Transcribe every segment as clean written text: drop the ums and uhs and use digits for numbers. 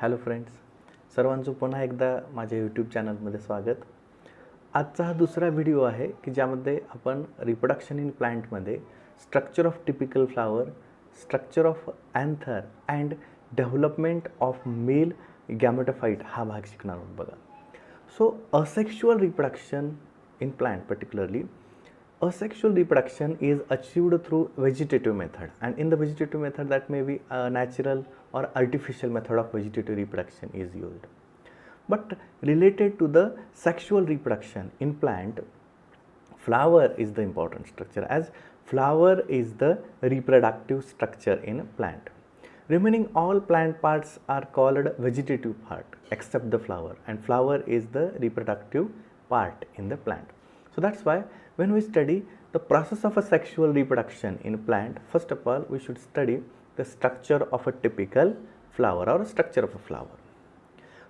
Hello friends, सर्वांचं पुन्हा एकदा माझ्या यूट्यूब चॅनलमध्ये स्वागत. आजचा हा दुसरा व्हिडिओ आहे की ज्यामध्ये आपण रिप्रोडक्शन इन प्लांटमध्ये structure of typical flower, structure of anther and development of male gametophyte हा भाग शिकणार आहोत बघा. So asexual reproduction in plant particularly, asexual reproduction is achieved through vegetative method, and in the vegetative method that may be a natural or artificial method of vegetative reproduction is used. But related to the sexual reproduction in plant, flower is the important structure, as flower is the reproductive structure in plant. Remaining all plant parts are called vegetative part except the flower, and flower is the reproductive part in the plant. So that's why when we study the process of a sexual reproduction in plant, first of all we should study the structure of a typical flower or structure of a flower.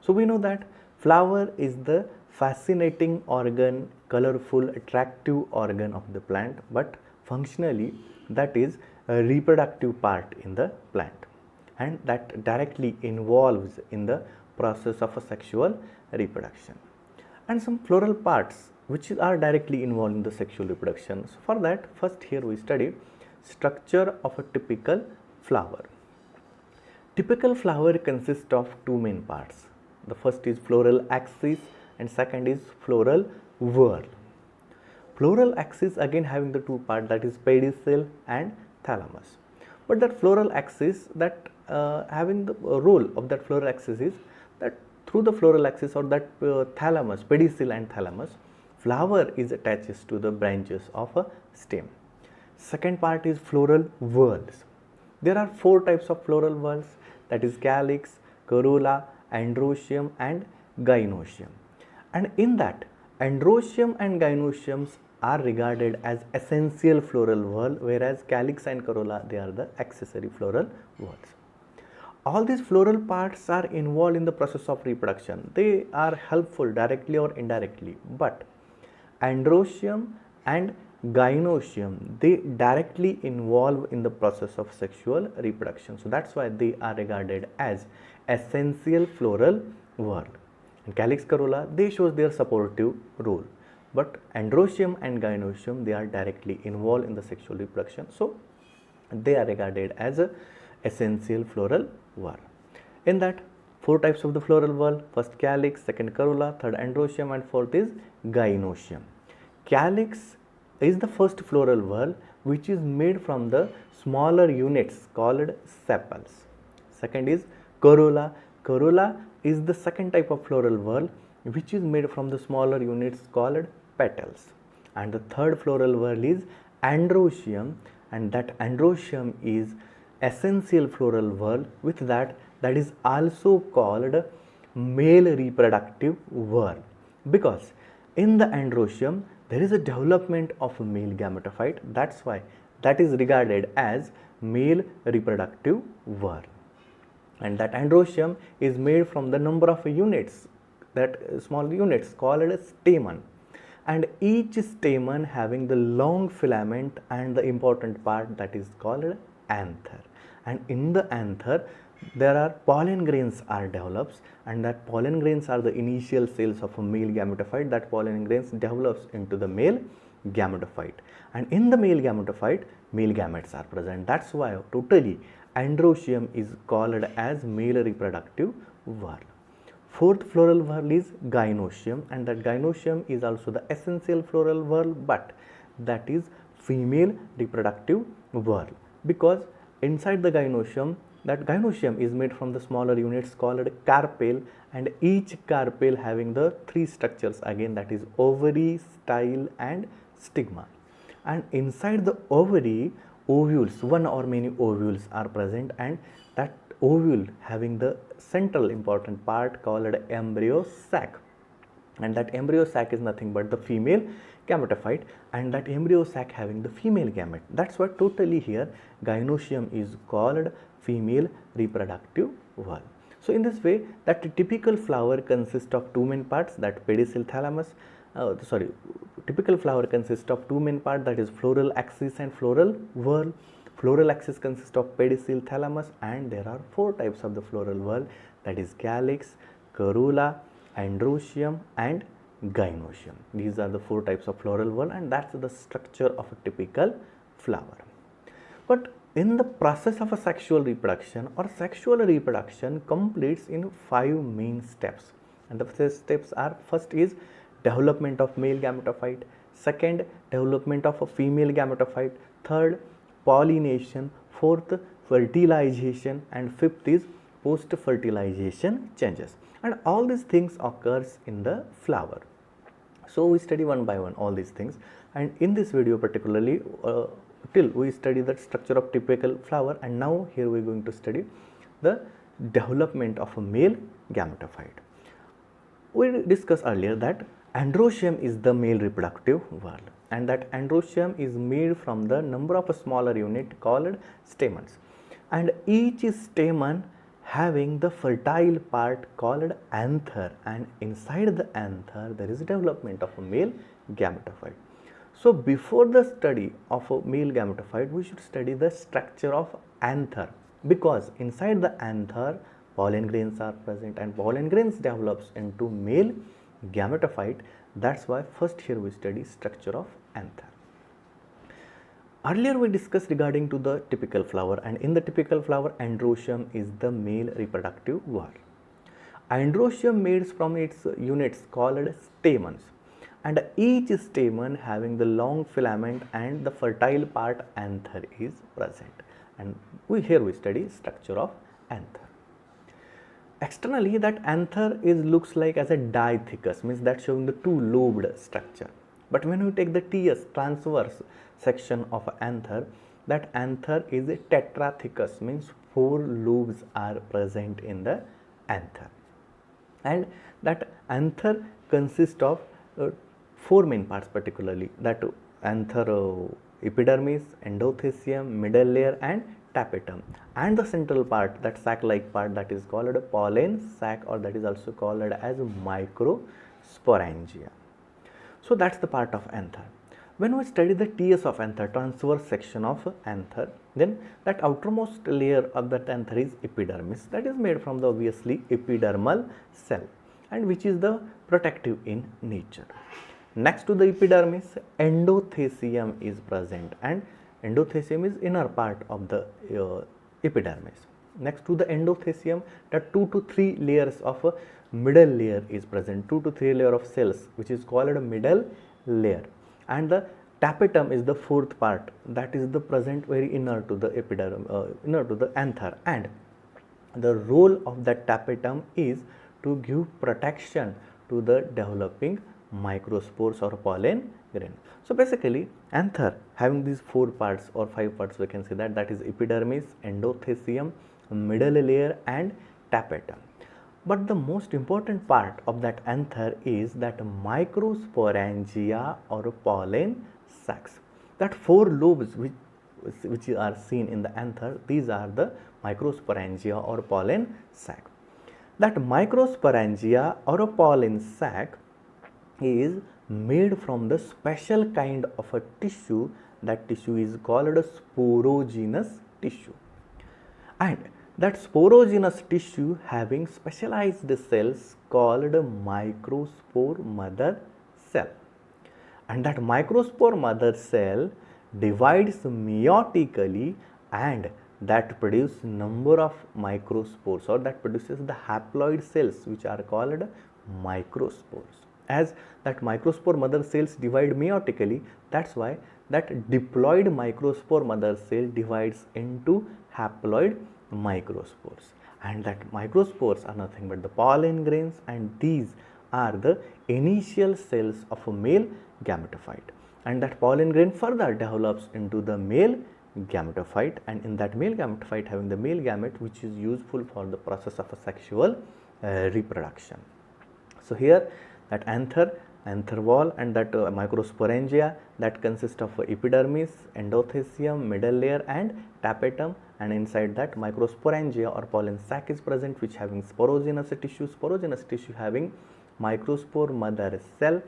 So we know that flower is the fascinating organ, colorful, attractive organ of the plant, but functionally that is a reproductive part in the plant, and that directly involves in the process of a sexual reproduction. And some floral parts which are directly involved in the sexual reproduction. So for that, first here we study structure of a typical flower. Typical flower consists of two main parts. The first is floral axis and second is floral whorl. Floral axis again having the two parts, that is pedicel and thalamus. But that floral axis, that having the role of that floral axis is that through the floral axis or that thalamus, pedicel and thalamus, flower is attached to the branches of a stem. Second part is floral whorls. There are four types of floral whorls, that is calyx, corolla, androecium and gynoecium. And in that, androecium and gynoeciums are regarded as essential floral whorl, whereas calyx and corolla, they are the accessory floral whorls. All these floral parts are involved in the process of reproduction. They are helpful directly or indirectly, but androecium and gynoecium, they directly involve in the process of sexual reproduction. So that's why they are regarded as essential floral whorl. And calyx, corolla, they shows their supportive role, but androecium and gynoecium, they are directly involved in the sexual reproduction. So they are regarded as a essential floral whorl. In that, four types of the floral whorl: first calyx, second corolla, third androecium and fourth is gynoecium. Calyx is the first floral whorl which is made from the smaller units called sepals. Second is corolla. Corolla is the second type of floral whorl which is made from the smaller units called petals. And the third floral whorl is androecium, and that androecium is essential floral whorl, with that is also called male reproductive whorl, because in the androecium there is a development of a male gametophyte. That's why that is regarded as male reproductive whorl. And that androecium is made from the number of units, that small units called stamen, and each stamen having the long filament and the important part that is called anther. And in the anther there are pollen grains are develops, and that pollen grains are the initial cells of a male gametophyte. That pollen grains develops into the male gametophyte, and in the male gametophyte male gametes are present. That's why totally androecium is called as male reproductive whorl. Fourth floral whorl is gynoecium, and that gynoecium is also the essential floral whorl, but that is female reproductive whorl, because inside the gynoecium, that gynoecium is made from the smaller units called carpel, and each carpel having the three structures again, that is ovary, style and stigma. And inside the ovary, ovules, one or many ovules are present, and that ovule having the central important part called embryo sac, and that embryo sac is nothing but the female gametophyte, and that embryo sac having the female gamete. That's why totally here gynoecium is called female reproductive whorl. So in this way, that typical flower consists of two main parts, that pedicel, thalamus. Typical flower consists of two main parts, that is floral axis and floral whorl. Floral axis consists of pedicel, thalamus, and there are 4 types of the floral whorl, that is calyx, corolla, androecium, and gynoecium. These are the 4 types of floral whorl, and that's the structure of a typical flower. But in the process of a sexual reproduction, or sexual reproduction completes in 5 main steps, and the first steps are: first is development of male gametophyte, second development of a female gametophyte, third pollination, fourth fertilization, and fifth is post fertilization changes. And all these things occurs in the flower. So we study one by one all these things, and in this video particularly till we study the structure of typical flower, and now here we are going to study the development of a male gametophyte. We discussed earlier that androecium is the male reproductive whorl, and that androecium is made from the number of a smaller unit called stamens, and each stamen having the fertile part called anther, and inside the anther there is development of a male gametophyte. So before the study of a male gametophyte, we should study the structure of anther, because inside the anther pollen grains are present, and pollen grains develops into male gametophyte. That's why first here we study structure of anther. Earlier we discussed regarding to the typical flower, and in the typical flower androecium is the male reproductive whorl. Androecium made from its units called stamens, and each stamen having the long filament and the fertile part anther is present, and here we study structure of anther. Externally that anther looks like as a dithecus, means that showing the 2 lobed structure. But when we take the TS, transverse section of anther, that anther is a tetrathecus, means 4 lobes are present in the anther, and that anther consists of 4 main parts particularly, that anther epidermis, endothecium, middle layer, and tapetum, and the central part, that sac-like part, that is called a pollen sac, or that is also called as microsporangia. So that's the part of anther. When we study the TS of anther, transverse section of anther, then that outermost layer of that anther is epidermis, that is made from the obviously epidermal cell, and which is the protective in nature. Next to the epidermis, endothecium is present, and endothecium is inner part of the epidermis. Next to the endothecium, the 2 to 3 layers of a middle layer is present, 2 to 3 layer of cells, which is called a middle layer, and the tapetum is the 4th part, that is the present very inner to the inner to the anther, and the role of that tapetum is to give protection to the developing microspores or pollen grain. So basically anther having these 4 parts or 5 parts, we can say that is epidermis, endothecium, middle layer, and tapetum. But the most important part of that anther is that microsporangia or pollen sacs. That 4 lobes which are seen in the anther, these are the microsporangia or pollen sac. That microsporangia or a pollen sac is made from the special kind of a tissue, that tissue is called a sporogenous tissue, and that sporogenous tissue having specialized cells called microspore mother cell, and that microspore mother cell divides meiotically, and that produces number of microspores, or that produces the haploid cells which are called microspores. As that microspore mother cells divide meiotically, that's why that diploid microspore mother cell divides into haploid microspores, and that microspores are nothing but the pollen grains, and these are the initial cells of a male gametophyte, and that pollen grain further develops into the male gametophyte, and in that male gametophyte having the male gamete which is useful for the process of a sexual reproduction. So here that anther wall and that microsporangia, that consists of epidermis, endothecium, middle layer, and tapetum, and inside that microsporangia or pollen sac is present, which having sporogenous tissue having microspore mother cell,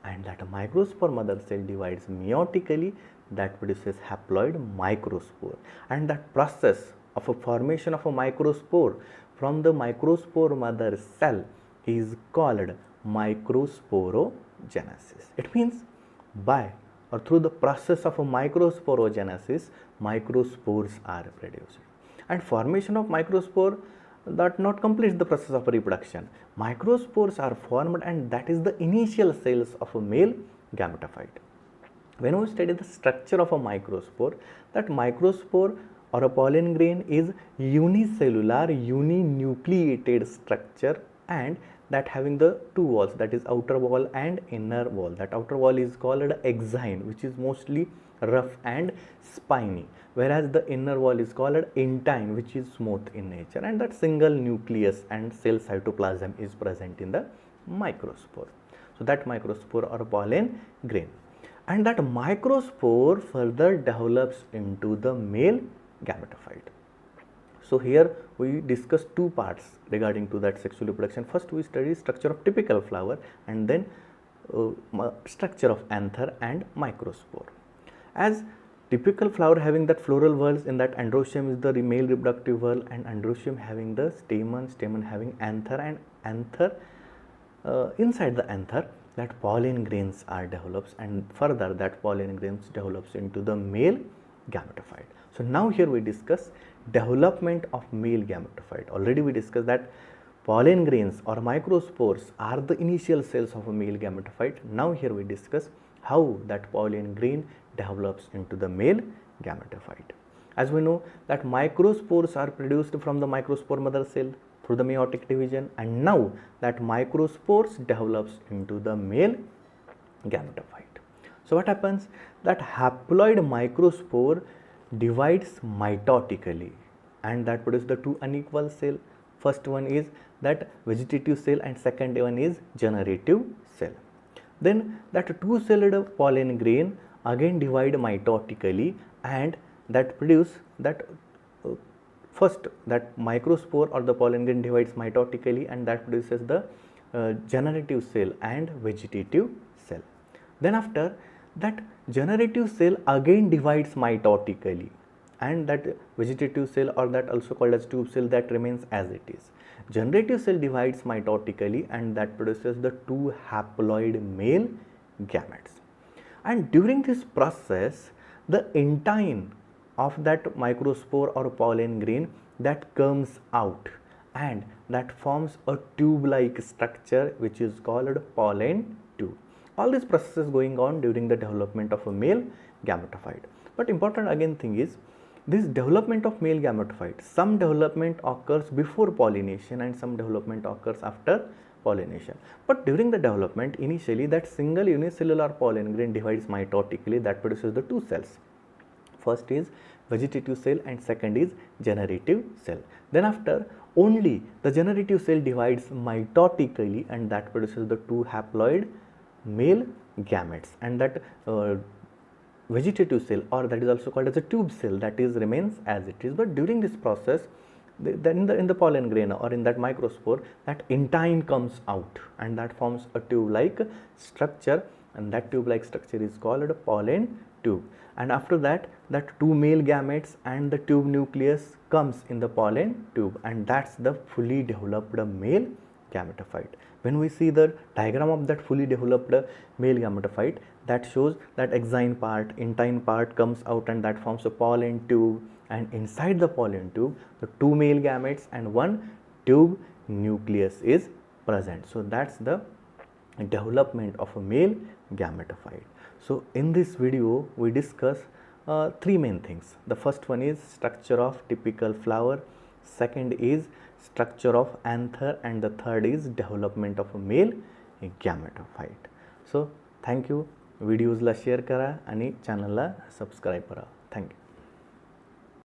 and that microspore mother cell divides meiotically. that produces haploid microspore. And that process of a formation of a microspore from the microspore mother cell is called microsporogenesis. It means by or through the process of a microsporogenesis, microspores are produced. And formation of microspore that not completes the process of reproduction. Microspores are formed, and that is the initial cells of a male gametophyte. When we study the structure of a microspore, that microspore or a pollen grain is unicellular, uninucleated structure, and that having the two walls, that is outer wall and inner wall. That outer wall is called exine, which is mostly rough and spiny, whereas the inner wall is called intine, which is smooth in nature, and that single nucleus and cell cytoplasm is present in the microspore. So that microspore or pollen grain, and that microspore further develops into the male gametophyte. So here we discuss two parts regarding to that sexual reproduction. First we study structure of typical flower, and then structure of anther and microspore. As typical flower having that floral whorls, in that androecium is the male reproductive whorl, and androecium having the stamen, stamen having anther, and anther inside the anther that pollen grains are develops, and further that pollen grains develops into the male gametophyte. So now here we discuss development of male gametophyte. Already we discussed that pollen grains or microspores are the initial cells of a male gametophyte. Now here we discuss how that pollen grain develops into the male gametophyte. As we know that microspores are produced from the microspore mother cell through the meiotic division, and now that microspores develops into the male gametophyte. So what happens, that haploid microspore divides mitotically, and that produces the two unequal cell. First one is that vegetative cell, and second one is generative cell. Then that two-celled pollen grain again divide mitotically, and that produce that first that microspore or the pollen grain divides mitotically, and that produces the generative cell and vegetative cell. Then after that generative cell again divides mitotically, and that vegetative cell, or that also called as tube cell, that remains as it is. Generative cell divides mitotically, and that produces the two haploid male gametes. And during this process, the intine of that microspore or pollen grain that comes out, and that forms a tube-like structure which is called pollen tube. All these processes going on during the development of a male gametophyte. But important again thing is, this development of male gametophyte, some development occurs before pollination and some development occurs after pollination. But during the development, initially that single unicellular pollen grain divides mitotically, that produces the two cells. First is vegetative cell and second is generative cell. Then after, only the generative cell divides mitotically, and that produces the two haploid male gametes, and that vegetative cell, or that is also called as a tube cell, that is remains as it is. But during this process, then in the pollen grain or in that microspore, that intine comes out, and that forms a tube-like structure, and that tube-like structure is called a pollen tube. And after that, that two male gametes and the tube nucleus comes in the pollen tube, and that's the fully developed male gametophyte. When we see the diagram of that fully developed male gametophyte, that shows that exine part, intine part comes out, and that forms a pollen tube, and inside the pollen tube the two male gametes and one tube nucleus is present. So that's the development of a male gametophyte. So in this video we discuss three main things. The first one is structure of typical flower, second is structure of anther, and the third is development of a male gametophyte. So thank you. व्हिडिओजला share करा आणि चॅनलला subscribe करा. Thank you.